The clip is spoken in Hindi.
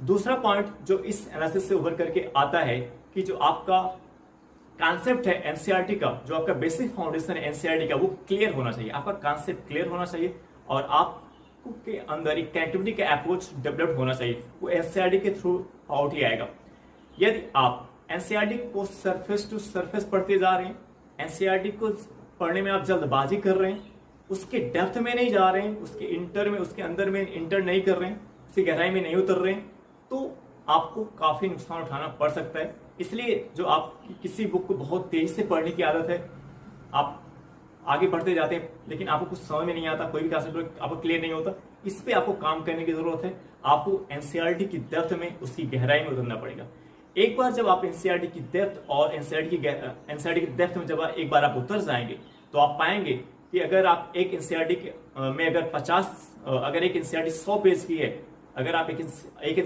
दूसरा पॉइंट जो इस एनालिसिस से उभर करके आता है कि जो आपका कॉन्सेप्ट है एनसीईआरटी का, जो आपका बेसिक फाउंडेशन है एनसीईआरटी का, वो क्लियर होना चाहिए। आपका कॉन्सेप्ट क्लियर होना चाहिए और आपको के अंदर एक कनेक्टिविटी का अप्रोच डेवलप होना चाहिए। वो एनसीईआरटी के थ्रू आउट ही आएगा। यदि आप एनसीईआरटी को सरफेस टू सरफेस पढ़ते जा रहे हैं, एनसीईआरटी को पढ़ने में आप जल्दबाजी कर रहे हैं, उसके डेप्थ में नहीं जा रहे हैं, उसके इंटर में, उसके अंदर में इंटर नहीं कर रहे हैं, उसकी गहराई में नहीं उतर रहे हैं, तो आपको काफी नुकसान उठाना पड़ सकता है। इसलिए जो आप किसी बुक को बहुत तेजी से पढ़ने की आदत है, आप आगे बढ़ते जाते हैं लेकिन आपको कुछ समझ में नहीं आता, कोई भी कॉन्सेप्ट आपको क्लियर नहीं होता, इस पे आपको काम करने की जरूरत है। आपको एनसीईआरटी की डेप्थ में, उसकी गहराई में उतरना पड़ेगा। एक बार जब आप एनसीईआरटी की डेप्थ और एनसीईआरटी की डेप्थ में जब एक बार आप उतर जाएंगे तो आप पाएंगे कि अगर आप एक एनसीईआरटी में अगर एक एनसीईआरटी 100 पेज की है, अगर आप एक